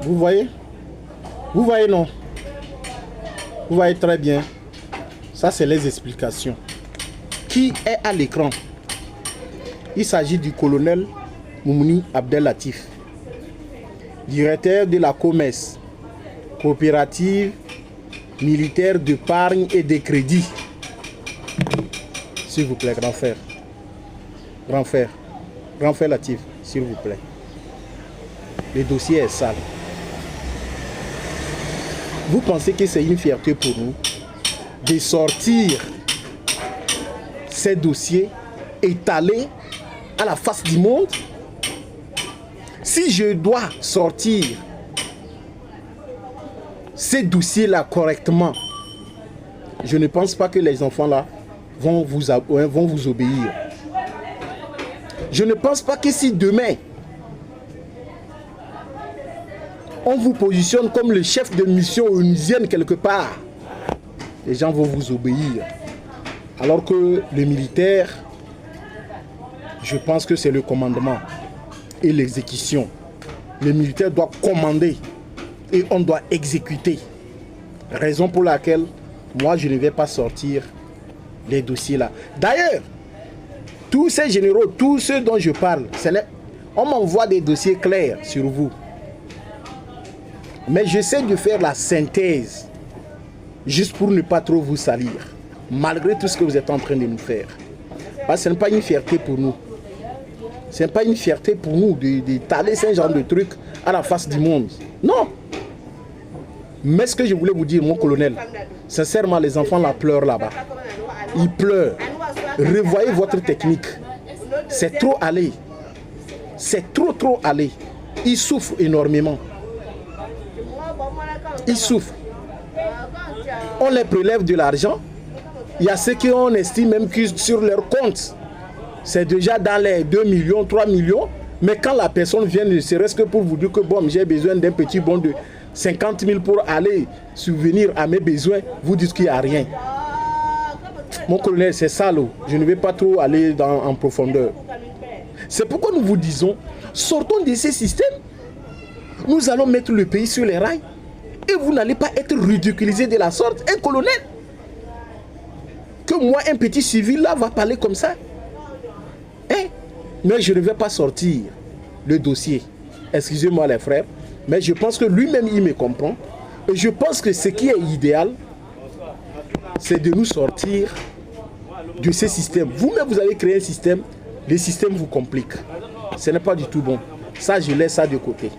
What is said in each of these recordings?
Vous voyez? Vous voyez, non? Vous voyez très bien. Ça, c'est les explications. Qui est à l'écran? Il s'agit du colonel Moumouni Abdel Latif, directeur de la COMES, coopérative militaire d'épargne et de crédit. S'il vous plaît, grand frère. Grand frère Latif, s'il vous plaît. Le dossier est sale. Vous pensez que c'est une fierté pour nous de sortir ces dossiers étalés à la face du monde? Si je dois sortir ces dossiers-là correctement, je ne pense pas que les enfants-là vont vous obéir. Je ne pense pas que si demain, on vous positionne comme le chef de mission onusienne quelque part, les gens vont vous obéir. Alors que le militaire, je pense que c'est le commandement et l'exécution. Le militaire doit commander et on doit exécuter. Raison pour laquelle, moi, je ne vais pas sortir les dossiers là. D'ailleurs, tous ces généraux, tous ceux dont je parle, on m'envoie des dossiers clairs sur vous. Mais j'essaie de faire la synthèse, juste pour ne pas trop vous salir, malgré tout ce que vous êtes en train de nous faire. Parce que ce n'est pas une fierté pour nous. Ce n'est pas une fierté pour nous d'étaler ce genre de trucs à la face du monde. Non. Mais ce que je voulais vous dire, mon colonel, sincèrement, les enfants là pleurent là-bas. Ils pleurent. Revoyez votre technique. C'est trop allé. C'est trop allé. Ils souffrent énormément. Ils souffrent. On les prélève de l'argent. Il y a ceux qui on estime même que sur leur compte, c'est déjà dans les 2 millions, 3 millions. Mais quand la personne vient, ne serait-ce que pour vous dire que bon, j'ai besoin d'un petit bon de 50 000 pour aller subvenir à mes besoins, vous dites qu'il n'y a rien. Mon colonel, c'est ça, là. Je ne vais pas trop aller en profondeur. C'est pourquoi nous vous disons, sortons de ces systèmes. Nous allons mettre le pays sur les rails. Et vous n'allez pas être ridiculisé de la sorte. Un colonel, que moi, un petit civil, là, va parler comme ça. Hein? Mais je ne vais pas sortir le dossier. Excusez-moi les frères. Mais je pense que lui-même, il me comprend. Et je pense que ce qui est idéal, c'est de nous sortir de ces systèmes. Vous-même, vous avez créé un système. Les systèmes vous compliquent. Ce n'est pas du tout bon. Ça, je laisse ça de côté.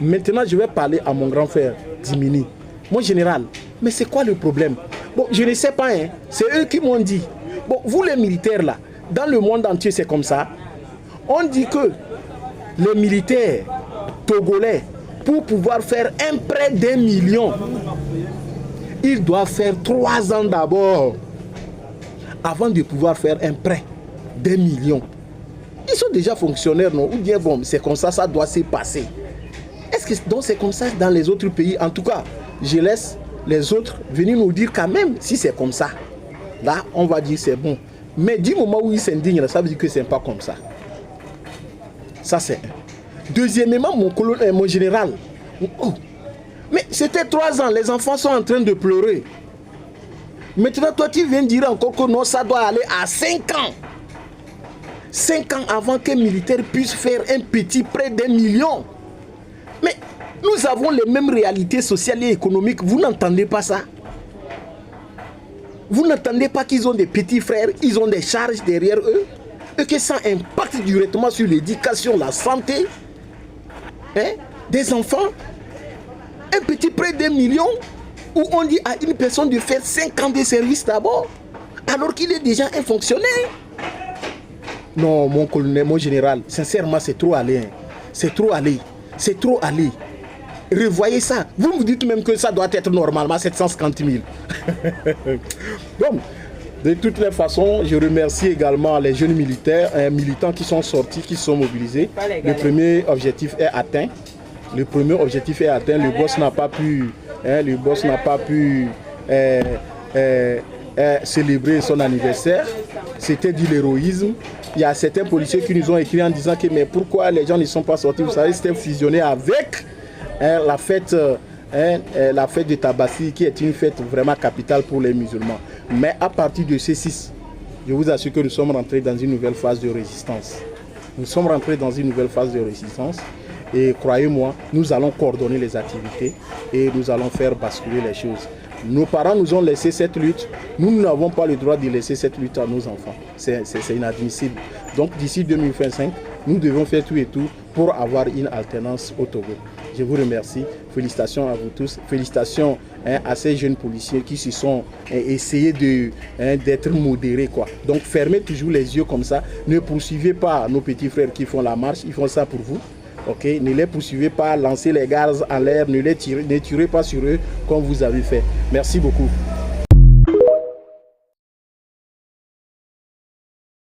Maintenant, je vais parler à mon grand frère, Dimini. Mon général, mais c'est quoi le problème? Bon, je ne sais pas, hein. C'est eux qui m'ont dit. Bon, vous les militaires là, dans le monde entier, c'est comme ça. On dit que les militaires togolais, pour pouvoir faire un prêt d'1 million, ils doivent faire 3 ans d'abord avant de pouvoir faire un prêt d'1 million. Ils sont déjà fonctionnaires, non? Ou bien bon, c'est comme ça, ça doit se passer. Est-ce que donc c'est comme ça dans les autres pays? En tout cas, je laisse les autres venir nous dire quand même si c'est comme ça. Là, on va dire c'est bon. Mais du moment où ils s'indignent, ça veut dire que c'est pas comme ça. Ça, c'est un. Deuxièmement, mon général. Oh, mais c'était 3 ans, les enfants sont en train de pleurer. Maintenant, toi, tu viens dire encore que non, ça doit aller à 5 ans. 5 ans avant qu'un militaire puisse faire un petit prêt d'1 million. Mais nous avons les mêmes réalités sociales et économiques. Vous n'entendez pas ça? Vous n'entendez pas qu'ils ont des petits frères, ils ont des charges derrière eux, et que ça impacte directement sur l'éducation, la santé, hein, des enfants? Un petit prêt d'1 million, où on dit à une personne de faire 5 ans de service d'abord, alors qu'il est déjà un fonctionnaire. Non, mon colonel, mon général, sincèrement, c'est trop allé. Hein. C'est trop allé. C'est trop allé. Revoyez ça. Vous me dites même que ça doit être normalement 750 000. Bon, de toutes les façons, je remercie également les jeunes militants qui sont sortis, qui sont mobilisés. Le premier objectif est atteint. Le premier objectif est atteint. Le boss n'a pas pu, célébrer son anniversaire. C'était de l'héroïsme. Il y a certains policiers qui nous ont écrit en disant que mais pourquoi les gens ne sont pas sortis? Vous savez, c'était fusionné avec la fête de Tabaski, qui est une fête vraiment capitale pour les musulmans. Mais à partir de ce 6, je vous assure que nous sommes rentrés dans une nouvelle phase de résistance. Nous sommes rentrés dans une nouvelle phase de résistance. Et croyez-moi, nous allons coordonner les activités et nous allons faire basculer les choses. Nos parents nous ont laissé cette lutte. Nous n'avons pas le droit de laisser cette lutte à nos enfants. C'est inadmissible. Donc d'ici 2025, nous devons faire tout et tout pour avoir une alternance au Togo. Je vous remercie. Félicitations à vous tous. Félicitations à ces jeunes policiers qui se sont essayés d'être modérés, quoi. Donc fermez toujours les yeux comme ça. Ne poursuivez pas nos petits frères qui font la marche. Ils font ça pour vous. Okay? Ne les poursuivez pas, lancez les gaz en l'air, ne tirez pas sur eux comme vous avez fait. Merci beaucoup.